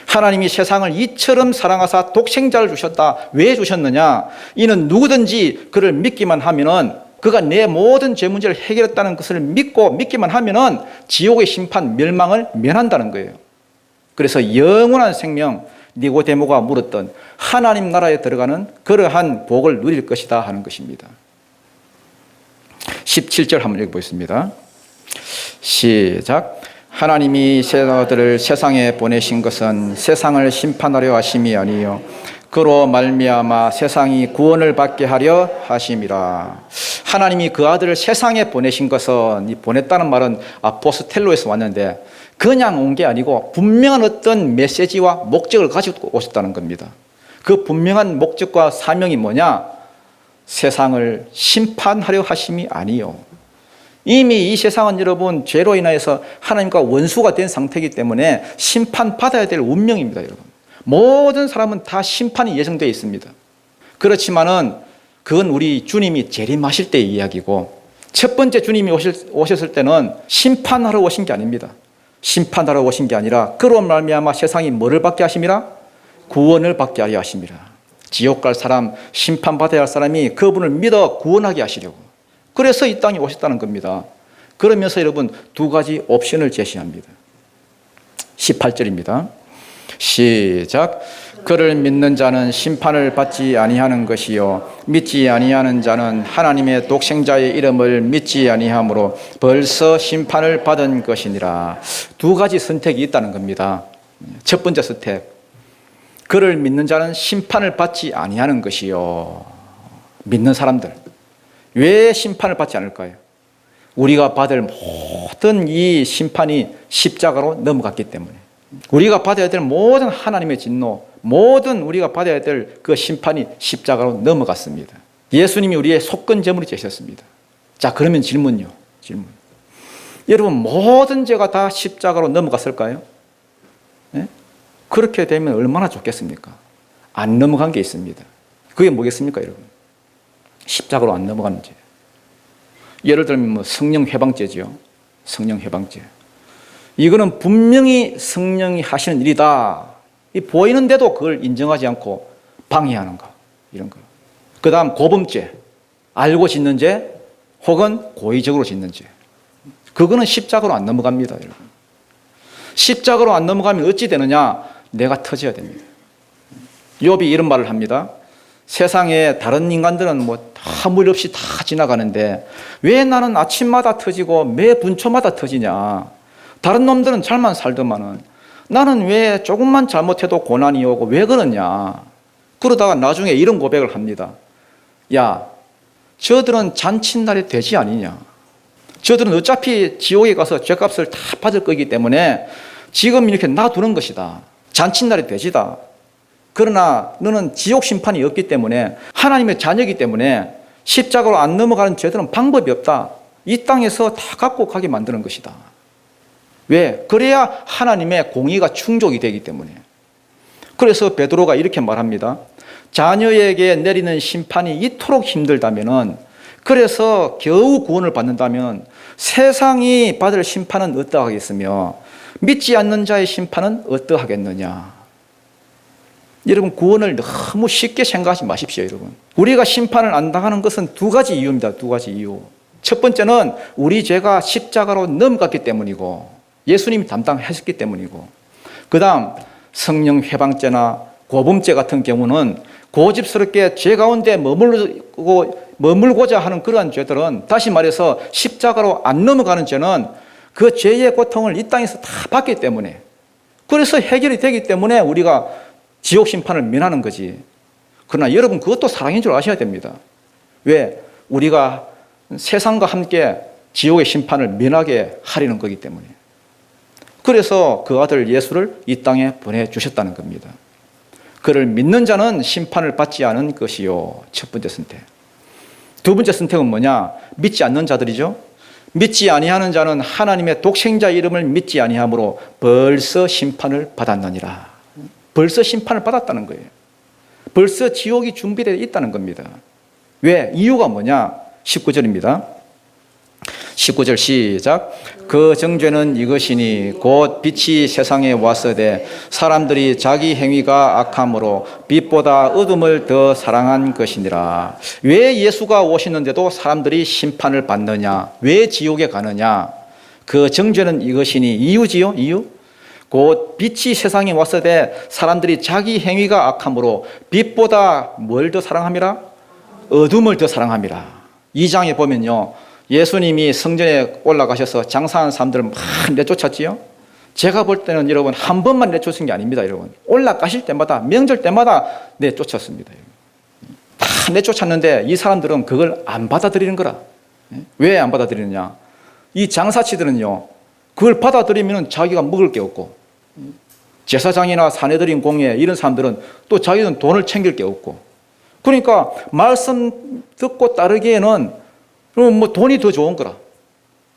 하나님이 세상을 이처럼 사랑하사 독생자를 주셨다. 왜 주셨느냐? 이는 누구든지 그를 믿기만 하면은 그가 내 모든 죄 문제를 해결했다는 것을 믿기만 하면은 지옥의 심판, 멸망을 면한다는 거예요. 그래서 영원한 생명, 니고데모가 물었던 하나님 나라에 들어가는 그러한 복을 누릴 것이다 하는 것입니다. 17절 한번 읽어보겠습니다. 시작. 하나님이 새 아들을 세상에 보내신 것은 세상을 심판하려 하심이 아니요 그로 말미암아 세상이 구원을 받게 하려 하심이라. 하나님이 그 아들을 세상에 보내신 것은, 이 보냈다는 말은 아포스텔로에서 왔는데 그냥 온 게 아니고 분명한 어떤 메시지와 목적을 가지고 오셨다는 겁니다. 그 분명한 목적과 사명이 뭐냐? 세상을 심판하려 하심이 아니요. 이미 이 세상은 여러분 죄로 인하여서 하나님과 원수가 된 상태이기 때문에 심판받아야 될 운명입니다, 여러분. 모든 사람은 다 심판이 예정되어 있습니다. 그렇지만은 그건 우리 주님이 재림하실 때의 이야기고, 첫 번째 주님이 오셨을 때는 심판하러 오신 게 아닙니다. 심판하러 오신 게 아니라 그로 말미암아 세상이 뭐를 받게 하심이라? 구원을 받게 하려 하심이라. 지옥 갈 사람, 심판받아야 할 사람이 그분을 믿어 구원하게 하시려고. 그래서 이 땅에 오셨다는 겁니다. 그러면서 여러분 두 가지 옵션을 제시합니다. 18절입니다. 시작. 그를 믿는 자는 심판을 받지 아니하는 것이요 믿지 아니하는 자는 하나님의 독생자의 이름을 믿지 아니하므로 벌써 심판을 받은 것이니라. 두 가지 선택이 있다는 겁니다. 첫 번째 선택, 그를 믿는 자는 심판을 받지 아니하는 것이요. 믿는 사람들 왜 심판을 받지 않을까요? 우리가 받을 모든 이 심판이 십자가로 넘어갔기 때문에, 우리가 받아야 될 모든 하나님의 진노, 모든 우리가 받아야 될 그 심판이 십자가로 넘어갔습니다. 예수님이 우리의 속건제물이 되셨습니다. 자, 그러면 질문. 여러분 모든 죄가 다 십자가로 넘어갔을까요? 네? 그렇게 되면 얼마나 좋겠습니까? 안 넘어간 게 있습니다. 그게 뭐겠습니까, 여러분? 십자가로 안 넘어가는 죄. 예를 들면 뭐 성령 회방죄죠. 성령 회방죄. 이거는 분명히 성령이 하시는 일이다. 보이는데도 그걸 인정하지 않고 방해하는 거, 이런 거. 그 다음 고범죄, 알고 짓는 죄 혹은 고의적으로 짓는 죄. 그거는 십자가로 안 넘어갑니다, 여러분. 십자가로 안 넘어가면 어찌 되느냐? 내가 터져야 됩니다. 욥이 이런 말을 합니다. 세상에 다른 인간들은 뭐 아무 일 없이 다 지나가는데 왜 나는 아침마다 터지고 매 분초마다 터지냐? 다른 놈들은 잘만 살더만은 나는 왜 조금만 잘못해도 고난이 오고 왜 그러냐? 그러다가 나중에 이런 고백을 합니다. 야, 저들은 잔칫날이 되지 아니냐? 저들은 어차피 지옥에 가서 죄값을 다 받을 거기 때문에 지금 이렇게 놔두는 것이다. 잔칫날이 되지다. 그러나 너는 지옥 심판이 없기 때문에, 하나님의 자녀이기 때문에 십자가로 안 넘어가는 죄들은 방법이 없다. 이 땅에서 다 갖고 가게 만드는 것이다. 왜? 그래야 하나님의 공의가 충족이 되기 때문에. 그래서 베드로가 이렇게 말합니다. 자녀에게 내리는 심판이 이토록 힘들다면은, 그래서 겨우 구원을 받는다면 세상이 받을 심판은 어떠하겠으며 믿지 않는 자의 심판은 어떠하겠느냐. 여러분 구원을 너무 쉽게 생각하지 마십시오, 여러분. 우리가 심판을 안 당하는 것은 두 가지 이유입니다. 두 가지 이유. 첫 번째는 우리 죄가 십자가로 넘어갔기 때문이고 예수님이 담당하셨기 때문이고, 그 다음 성령 회방죄나 고범죄 같은 경우는 고집스럽게 죄 가운데 머물고자 하는 그러한 죄들은, 다시 말해서 십자가로 안 넘어가는 죄는 그 죄의 고통을 이 땅에서 다 받기 때문에, 그래서 해결이 되기 때문에 우리가 지옥 심판을 면하는 거지. 그러나 여러분 그것도 사랑인 줄 아셔야 됩니다. 왜? 우리가 세상과 함께 지옥의 심판을 면하게 하려는 거기 때문에. 그래서 그 아들 예수를 이 땅에 보내주셨다는 겁니다. 그를 믿는 자는 심판을 받지 않은 것이요. 첫 번째 선택. 두 번째 선택은 뭐냐? 믿지 않는 자들이죠. 믿지 아니하는 자는 하나님의 독생자 이름을 믿지 아니하므로 벌써 심판을 받았느니라. 벌써 심판을 받았다는 거예요. 벌써 지옥이 준비되어 있다는 겁니다. 왜? 이유가 뭐냐? 19절입니다. 19절 시작. 그 정죄는 이것이니 곧 빛이 세상에 왔으되 사람들이 자기 행위가 악함으로 빛보다 어둠을 더 사랑한 것이니라. 왜 예수가 오시는데도 사람들이 심판을 받느냐? 왜 지옥에 가느냐? 그 정죄는 이것이니, 이유지요? 이유? 곧 빛이 세상에 왔으되 사람들이 자기 행위가 악함으로 빛보다 뭘 더 사랑함이라? 어둠을 더 사랑함이라. 2장에 보면요, 예수님이 성전에 올라가셔서 장사하는 사람들을 막 내쫓았지요. 제가 볼 때는 여러분 한 번만 내쫓은 게 아닙니다. 여러분 올라가실 때마다 명절 때마다 내쫓았습니다. 다 내쫓았는데 이 사람들은 그걸 안 받아들이는 거라. 왜 안 받아들이느냐? 이 장사치들은요 그걸 받아들이면 자기가 먹을 게 없고, 제사장이나 사내들인 공예 이런 사람들은 또 자기는 돈을 챙길 게 없고, 그러니까 말씀 듣고 따르기에는 뭐 돈이 더 좋은 거라.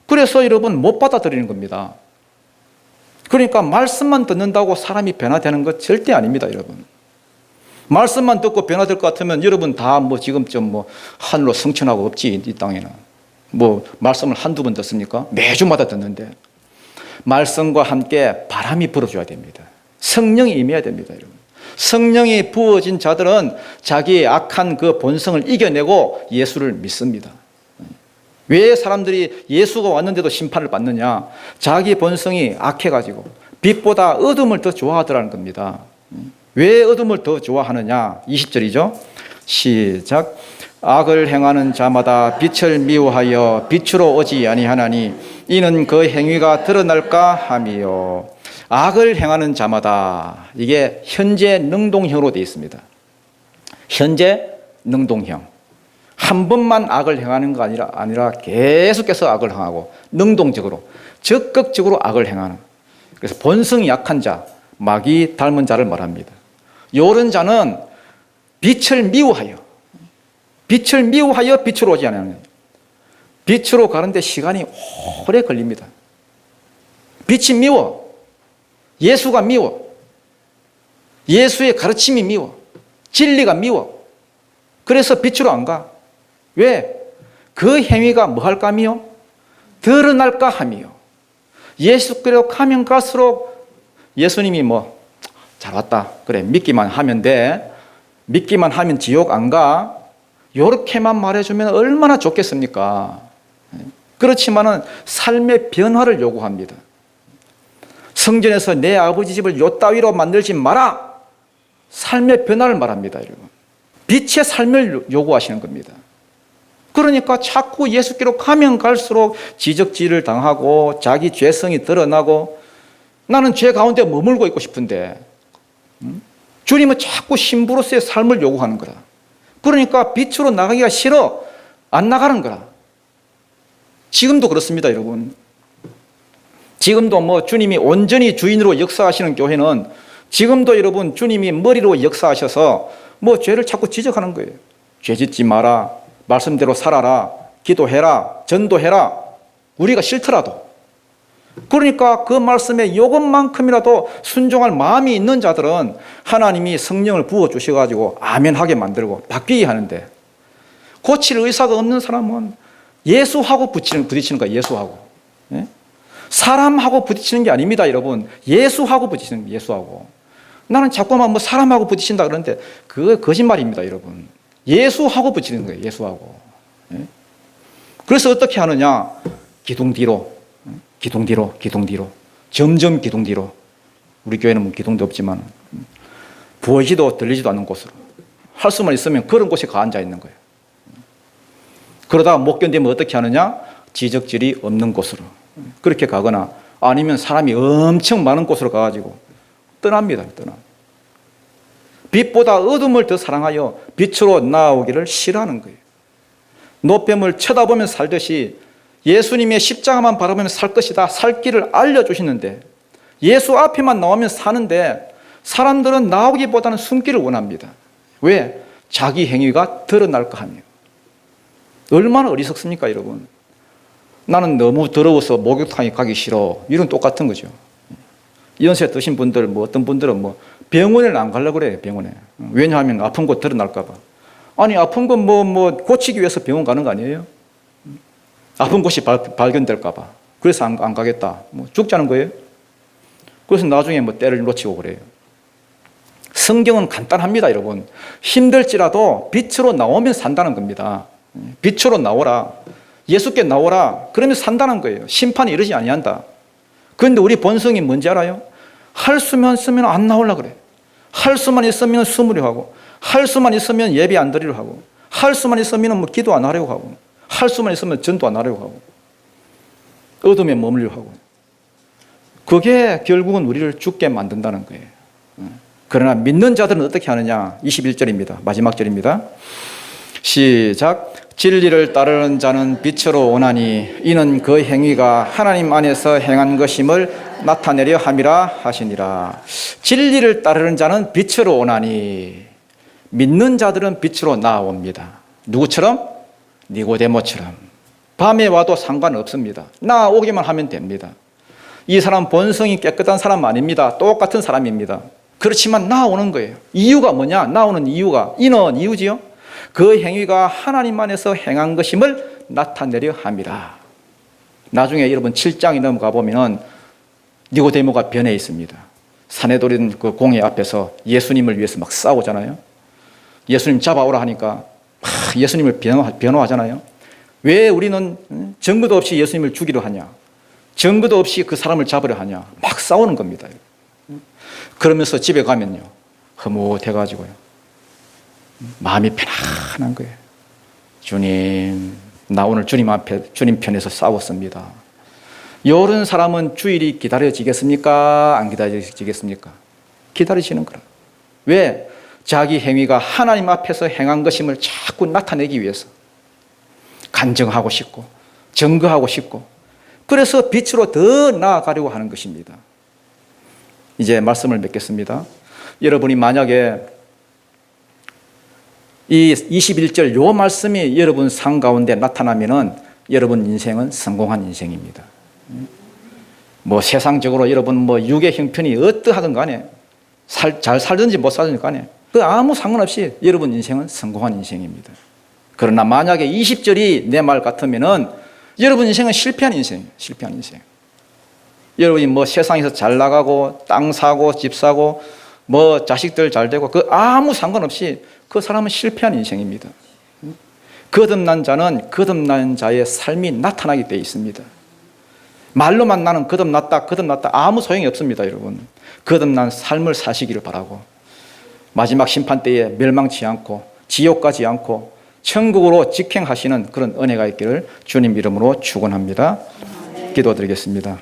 그래서 여러분 못 받아들이는 겁니다. 그러니까 말씀만 듣는다고 사람이 변화되는 것 절대 아닙니다, 여러분. 말씀만 듣고 변화될 것 같으면 여러분 다 뭐 지금쯤 뭐 하늘로 승천하고 없지, 이 땅에는. 뭐 말씀을 한두 번 듣습니까? 매주마다 듣는데. 말씀과 함께 바람이 불어줘야 됩니다. 성령이 임해야 됩니다, 여러분. 성령이 부어진 자들은 자기의 악한 그 본성을 이겨내고 예수를 믿습니다. 왜 사람들이 예수가 왔는데도 심판을 받느냐? 자기 본성이 악해가지고 빛보다 어둠을 더 좋아하더라는 겁니다. 왜 어둠을 더 좋아하느냐? 20절이죠. 시작. 악을 행하는 자마다 빛을 미워하여 빛으로 오지 아니하나니 이는 그 행위가 드러날까 함이요. 악을 행하는 자마다, 이게 현재 능동형으로 되어 있습니다. 현재 능동형. 한 번만 악을 행하는 거 아니라 계속해서 악을 행하고 능동적으로 적극적으로 악을 행하는, 그래서 본성이 약한 자, 마귀 닮은 자를 말합니다. 이런 자는 빛을 미워하여 빛으로 오지 않아요. 빛으로 가는데 시간이 오래 걸립니다. 빛이 미워, 예수가 미워, 예수의 가르침이 미워, 진리가 미워. 그래서 빛으로 안 가. 왜? 그 행위가 뭐 할까 하며 드러날까 하며, 예수께로 가면 갈수록 예수님이 뭐 잘 왔다, 그래 믿기만 하면 돼, 믿기만 하면 지옥 안 가, 요렇게만 말해주면 얼마나 좋겠습니까? 그렇지만은 삶의 변화를 요구합니다. 성전에서 내 아버지 집을 요 따위로 만들지 마라, 삶의 변화를 말합니다, 여러분. 빛의 삶을 요구하시는 겁니다. 그러니까 자꾸 예수께로 가면 갈수록 지적질을 당하고 자기 죄성이 드러나고, 나는 죄 가운데 머물고 있고 싶은데 주님은 자꾸 신부로서의 삶을 요구하는 거라. 그러니까 빛으로 나가기가 싫어, 안 나가는 거라. 지금도 그렇습니다, 여러분. 지금도 뭐 주님이 온전히 주인으로 역사하시는 교회는 지금도 여러분 주님이 머리로 역사하셔서 뭐 죄를 자꾸 지적하는 거예요. 죄 짓지 마라, 말씀대로 살아라, 기도해라, 전도해라. 우리가 싫더라도. 그러니까 그 말씀에 이것만큼이라도 순종할 마음이 있는 자들은 하나님이 성령을 부어주셔가지고 아멘하게 만들고 바뀌게 하는데, 고칠 의사가 없는 사람은 예수하고 부딪히는 거예요. 예수하고. 예? 사람하고 부딪히는 게 아닙니다, 여러분. 예수하고 부딪히는 거예요. 예수하고. 나는 자꾸만 뭐 사람하고 부딪힌다 그러는데 그거 거짓말입니다, 여러분. 예수하고 부딪히는 거예요. 예수하고. 예? 그래서 어떻게 하느냐? 기둥 뒤로, 기둥 뒤로, 기둥 뒤로, 점점 기둥 뒤로. 우리 교회는 뭐 기둥도 없지만 보이지도 들리지도 않는 곳으로, 할 수만 있으면 그런 곳에 가 앉아 있는 거예요. 그러다가 못 견디면 어떻게 하느냐? 지적질이 없는 곳으로 그렇게 가거나, 아니면 사람이 엄청 많은 곳으로 가가지고 떠납니다. 떠나. 빛보다 어둠을 더 사랑하여 빛으로 나오기를 싫어하는 거예요. 노뱀을 쳐다보면 살듯이 예수님의 십자가만 바라보면 살 것이다, 살 길을 알려주시는데, 예수 앞에만 나오면 사는데 사람들은 나오기보다는 숨기를 원합니다. 왜? 자기 행위가 드러날까 하며. 얼마나 어리석습니까, 여러분? 나는 너무 더러워서 목욕탕에 가기 싫어, 이런 똑같은 거죠. 연세 드신 분들, 뭐 어떤 분들은 뭐 병원을 안 가려고 그래요. 병원에. 왜냐하면 아픈 곳 드러날까 봐. 아니, 아픈 건 뭐 고치기 위해서 병원 가는 거 아니에요? 아픈 곳이 발견될까 봐. 그래서 안 가겠다. 뭐 죽자는 거예요. 그래서 나중에 뭐 때를 놓치고 그래요. 성경은 간단합니다, 여러분. 힘들지라도 빛으로 나오면 산다는 겁니다. 빛으로 나오라, 예수께 나오라, 그러면 산다는 거예요. 심판이 이러지 아니한다. 그런데 우리 본성이 뭔지 알아요? 할 수만 있으면 안 나오려고 그래. 할 수만 있으면 숨으려 하고, 할 수만 있으면 예배 안 드리려 하고, 할 수만 있으면 뭐 기도 안 하려고 하고, 할 수만 있으면 전도 안 하려고 하고, 어둠에 머물려 하고. 그게 결국은 우리를 죽게 만든다는 거예요. 그러나 믿는 자들은 어떻게 하느냐? 21절입니다. 마지막 절입니다. 시작. 진리를 따르는 자는 빛으로 오나니 이는 그 행위가 하나님 안에서 행한 것임을 나타내려 함이라 하시니라. 진리를 따르는 자는 빛으로 오나니, 믿는 자들은 빛으로 나옵니다. 누구처럼? 니고데모처럼. 밤에 와도 상관없습니다. 나오기만 하면 됩니다. 이 사람 본성이 깨끗한 사람 아닙니다. 똑같은 사람입니다. 그렇지만 나오는 거예요. 이유가 뭐냐? 나오는 이유가, 이는 이유지요. 그 행위가 하나님 안에서 행한 것임을 나타내려 함이라. 나중에 여러분 7장에 넘어가 보면은 니고데모가 변해 있습니다. 사내들인 그 공회 앞에서 예수님을 위해서 막 싸우잖아요. 예수님 잡아오라 하니까 예수님을 변호하잖아요. 왜 우리는 증거도 없이 예수님을 죽이려 하냐? 증거도 없이 그 사람을 잡으려 하냐? 막 싸우는 겁니다. 그러면서 집에 가면요, 흐뭇해가지고요, 마음이 편안한 거예요. 주님, 나 오늘 주님 앞에, 주님 편에서 싸웠습니다. 이런 사람은 주일이 기다려지겠습니까? 안 기다려지겠습니까? 기다려지는 거라. 왜? 자기 행위가 하나님 앞에서 행한 것임을 자꾸 나타내기 위해서 간증하고 싶고 증거하고 싶고, 그래서 빛으로 더 나아가려고 하는 것입니다. 이제 말씀을 맺겠습니다. 여러분이 만약에 이 21절 요 말씀이 여러분 삶 가운데 나타나면은 여러분 인생은 성공한 인생입니다. 뭐 세상적으로 여러분 뭐 육의 형편이 어떠하든 간에 잘 살든지 못 살든지 간에 그 아무 상관없이 여러분 인생은 성공한 인생입니다. 그러나 만약에 20절이 내 말 같으면은 여러분 인생은 실패한 인생이에요. 실패한 인생. 여러분이 뭐 세상에서 잘 나가고 땅 사고 집 사고 뭐 자식들 잘 되고 그 아무 상관없이 그 사람은 실패한 인생입니다. 거듭난 자는 거듭난 자의 삶이 나타나게 되어 있습니다. 말로만 나는 거듭났다 아무 소용이 없습니다. 여러분, 거듭난 삶을 사시기를 바라고, 마지막 심판 때에 멸망치 않고 지옥 가지 않고 천국으로 직행하시는 그런 은혜가 있기를 주님 이름으로 축원합니다. 기도드리겠습니다.